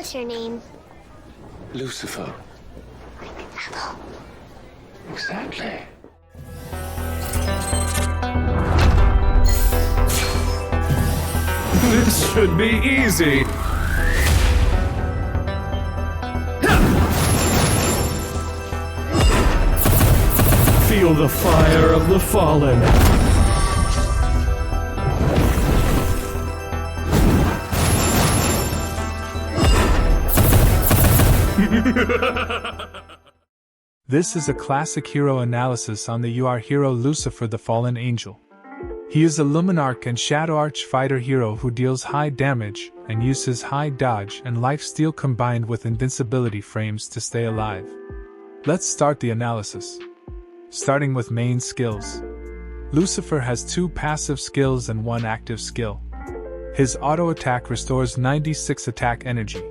What's your name? Lucifer. Like the devil. Exactly. This should be easy. Feel the fire of the fallen. This is a classic hero analysis on the UR hero Lucifer the Fallen Angel. He is a Luminarch and Shadow Arch fighter hero who deals high damage and uses high dodge and lifesteal combined with invincibility frames to stay alive. Let's start the analysis. Starting with main skills. Lucifer has 2 passive skills and 1 active skill. His auto attack restores 96 attack energy.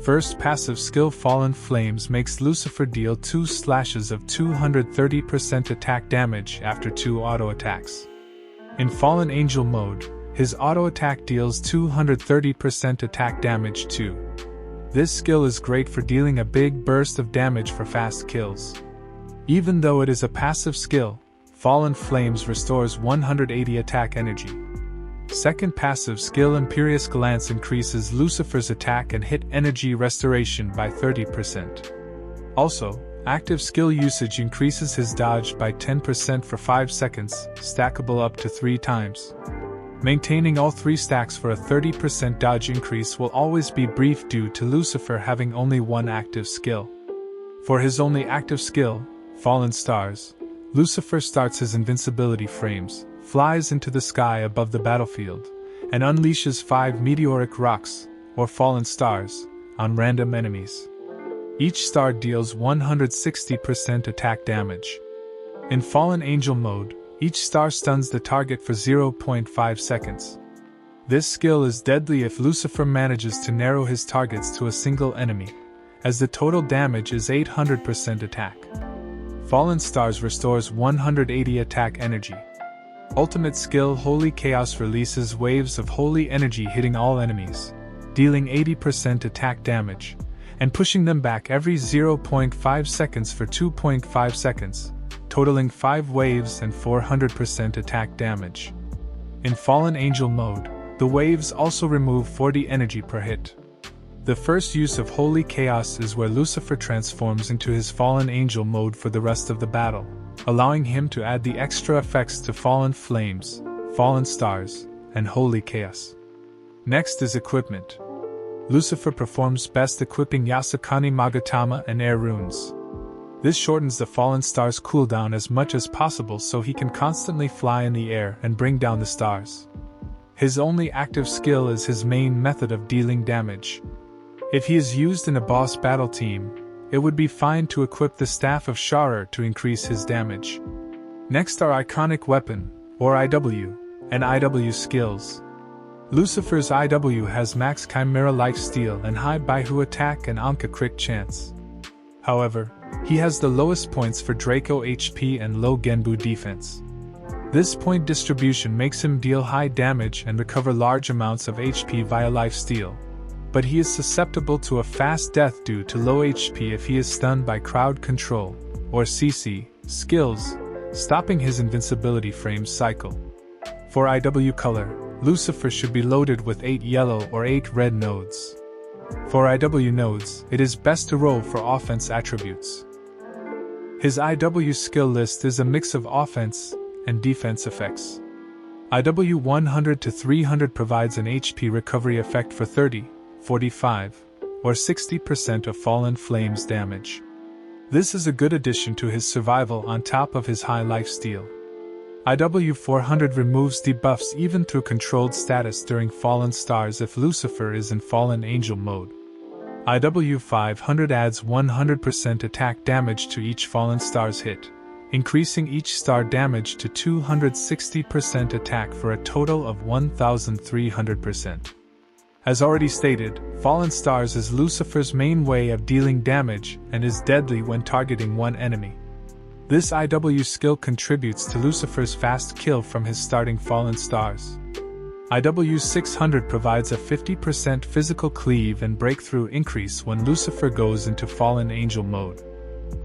First passive skill Fallen Flames makes Lucifer deal 2 slashes of 230% attack damage after 2 auto attacks. In Fallen Angel mode, his auto attack deals 230% attack damage too. This skill is great for dealing a big burst of damage for fast kills. Even though it is a passive skill, Fallen Flames restores 180 attack energy. Second passive skill Imperious Glance increases Lucifer's attack and hit energy restoration by 30%. Also, active skill usage increases his dodge by 10% for 5 seconds, stackable up to 3 times. Maintaining all 3 stacks for a 30% dodge increase will always be brief due to Lucifer having only 1 active skill. For his only active skill, Fallen Stars, Lucifer starts his invincibility frames, flies into the sky above the battlefield, and unleashes 5 meteoric rocks, or fallen stars, on random enemies. Each star deals 160% attack damage. In Fallen Angel mode, each star stuns the target for 0.5 seconds. This skill is deadly if Lucifer manages to narrow his targets to a single enemy, as the total damage is 800% attack. Fallen Stars restores 180 attack energy. Ultimate skill Holy Chaos releases waves of holy energy hitting all enemies, dealing 80% attack damage, and pushing them back every 0.5 seconds for 2.5 seconds, totaling 5 waves and 400% attack damage. In Fallen Angel mode, the waves also remove 40 energy per hit. The first use of Holy Chaos is where Lucifer transforms into his Fallen Angel mode for the rest of the battle, allowing him to add the extra effects to Fallen Flames, Fallen Stars, and Holy Chaos. Next is equipment. Lucifer performs best equipping Yasukani Magatama and Air Runes. This shortens the Fallen Stars cooldown as much as possible so he can constantly fly in the air and bring down the stars. His only active skill is his main method of dealing damage. If he is used in a boss battle team, it would be fine to equip the Staff of Sharer to increase his damage. Next are Iconic Weapon, or IW, and IW skills. Lucifer's IW has max Chimera lifesteal and high Baihu attack and Anka crit chance. However, he has the lowest points for Draco HP and low Genbu defense. This point distribution makes him deal high damage and recover large amounts of HP via lifesteal, but he is susceptible to a fast death due to low HP if he is stunned by Crowd Control, or CC, skills, stopping his invincibility frame cycle. For IW color, Lucifer should be loaded with 8 yellow or 8 red nodes. For IW nodes, it is best to roll for offense attributes. His IW skill list is a mix of offense and defense effects. IW 100 to 300 provides an HP recovery effect for 30, 45, or 60% of Fallen Flames damage. This is a good addition to his survival on top of his high lifesteal. IW 400 removes debuffs even through controlled status during Fallen Stars if Lucifer is in Fallen Angel mode. IW 500 adds 100% attack damage to each Fallen Stars hit, increasing each star damage to 260% attack for a total of 1300%. As already stated, Fallen Stars is Lucifer's main way of dealing damage and is deadly when targeting one enemy. This IW skill contributes to Lucifer's fast kill from his starting Fallen Stars. IW 600 provides a 50% physical cleave and breakthrough increase when Lucifer goes into Fallen Angel mode.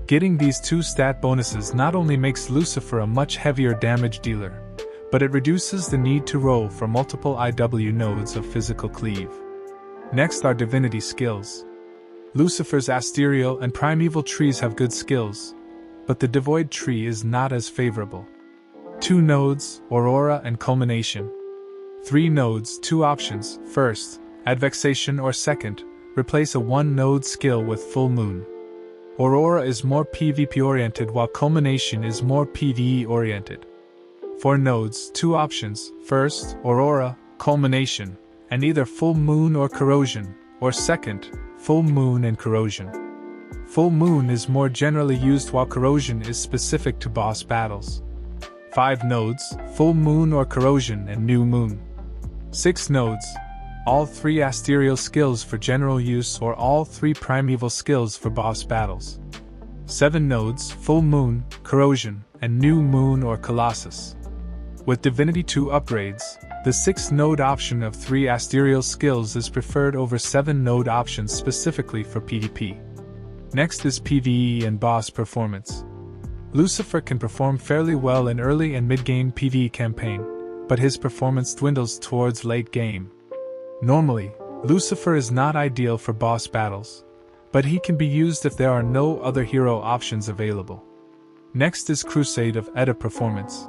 Getting these two stat bonuses not only makes Lucifer a much heavier damage dealer, but it reduces the need to roll for multiple IW nodes of physical cleave. Next are Divinity skills. Lucifer's Asterial and Primeval trees have good skills, but the Devoid tree is not as favorable. 2 nodes, Aurora and Culmination. 3 nodes, 2 options. First, Advexation, or second, replace a 1-node skill with Full Moon. Aurora is more PvP oriented while Culmination is more PvE oriented. For nodes, 2 options. First, Aurora, Culmination, and either Full Moon or Corrosion, or second, Full Moon and Corrosion. Full Moon is more generally used while Corrosion is specific to boss battles. 5 nodes, Full Moon or Corrosion and New Moon. 6 nodes, all 3 Asterial skills for general use or all 3 Primeval skills for boss battles. 7 nodes, Full Moon, Corrosion, and New Moon or Colossus. With Divinity 2 upgrades, the 6-node option of 3 Asterial skills is preferred over 7-node options specifically for PvP. Next is PvE and boss performance. Lucifer can perform fairly well in early and mid-game PvE campaign, but his performance dwindles towards late game. Normally, Lucifer is not ideal for boss battles, but he can be used if there are no other hero options available. Next is Crusade of Edda performance.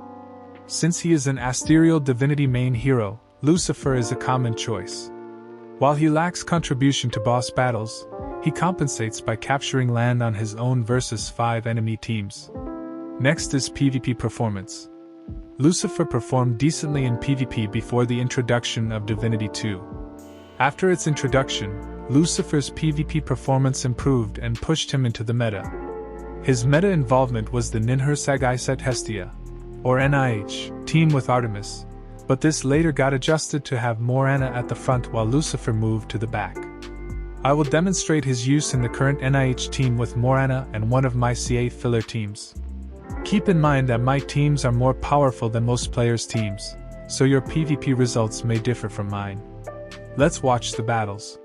Since he is an Asterial Divinity main hero, Lucifer is a common choice. While he lacks contribution to boss battles, he compensates by capturing land on his own versus 5 enemy teams. Next is PvP performance. Lucifer performed decently in PvP before the introduction of Divinity 2. After its introduction, Lucifer's PvP performance improved and pushed him into the meta. His meta involvement was the Ninhursag Hestia, or NIH, team with Artemis, but this later got adjusted to have more Ana at the front while Lucifer moved to the back. I will demonstrate his use in the current NIH team with Morana and one of my CA filler teams. Keep in mind that my teams are more powerful than most players' teams, so your PvP results may differ from mine. Let's watch the battles.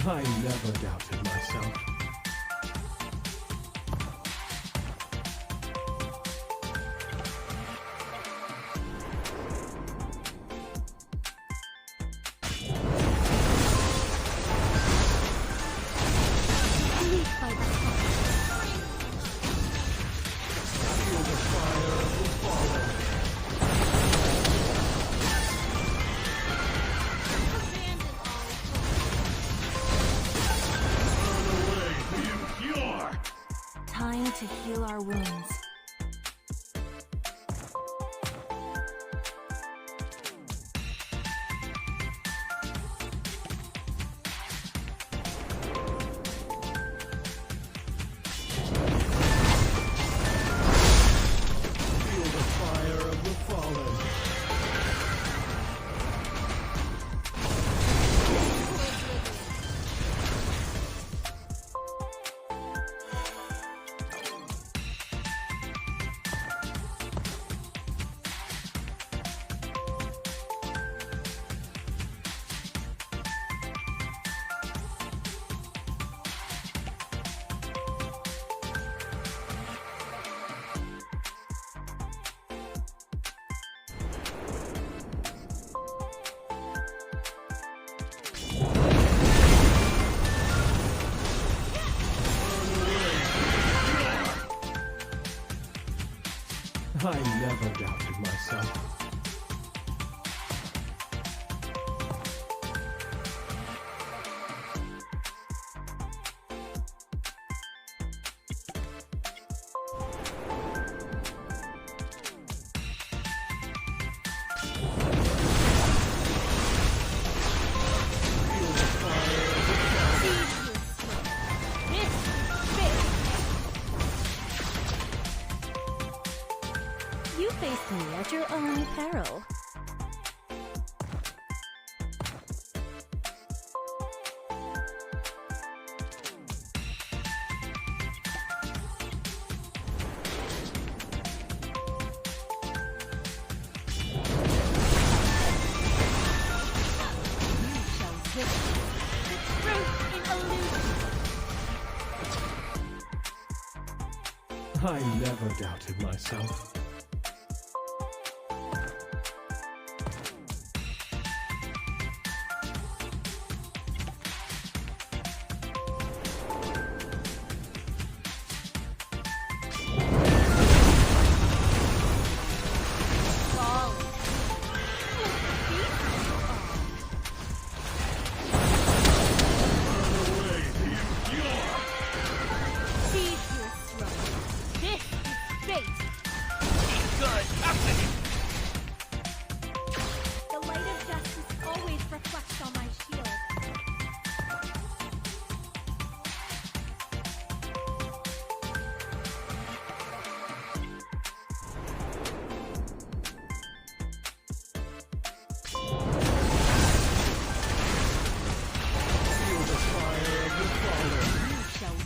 I never doubted myself. to heal our wounds. Feel the fire of the fallen. I never doubted myself. You face me at your own peril. I never doubted myself.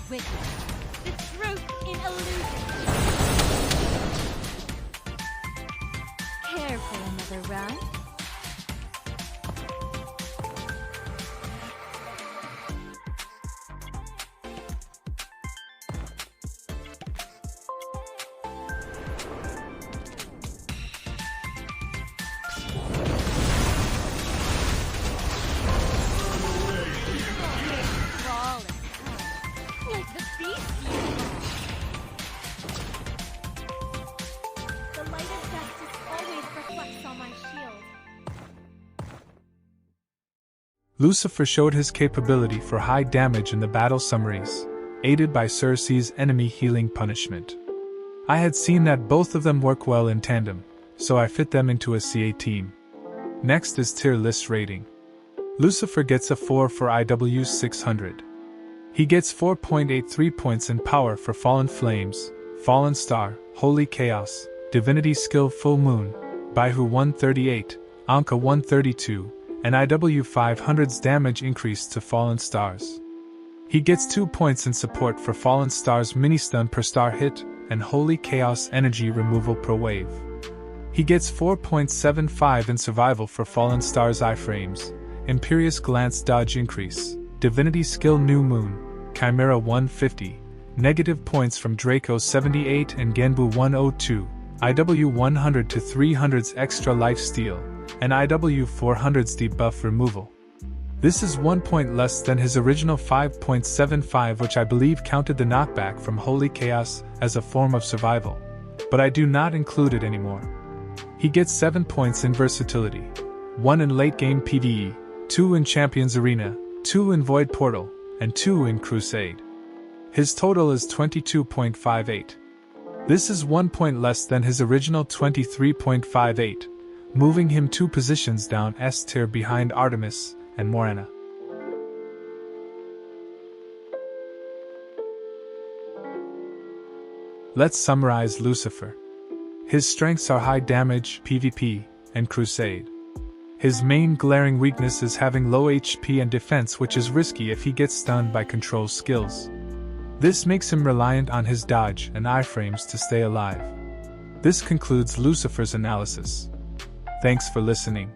Witness the truth in illusion. Care for another round? Lucifer showed his capability for high damage in the battle summaries, aided by Cersei's enemy healing punishment. I had seen that both of them work well in tandem, so I fit them into a CA team. Next is tier list rating. Lucifer gets a 4 for IW 600. He gets 4.83 points in power for Fallen Flames, Fallen Star, Holy Chaos, Divinity Skill Full Moon, Baihu 138, Anka 132, and IW 500's damage increase to Fallen Stars. He gets 2 points in support for Fallen Stars mini-stun per star hit, and Holy Chaos energy removal per wave. He gets 4.75 in survival for Fallen Stars iframes, Imperious Glance dodge increase, Divinity Skill New Moon, Chimera 150, negative points from Draco 78 and Genbu 102, IW 100 to 300's extra life steal, and IW 400's debuff removal. This is 1 point less than his original 5.75, which I believe counted the knockback from Holy Chaos as a form of survival, but I do not include it anymore. He gets 7 points in versatility, 1 in late game PvE, 2 in Champions Arena, 2 in Void Portal, and 2 in Crusade. His total is 22.58. This is 1 point less than his original 23.58, moving him 2 positions down S tier behind Artemis and Morena. Let's summarize Lucifer. His strengths are high damage, PvP, and crusade. His main glaring weakness is having low HP and defense, which is risky if he gets stunned by control skills. This makes him reliant on his dodge and iframes to stay alive. This concludes Lucifer's analysis. Thanks for listening.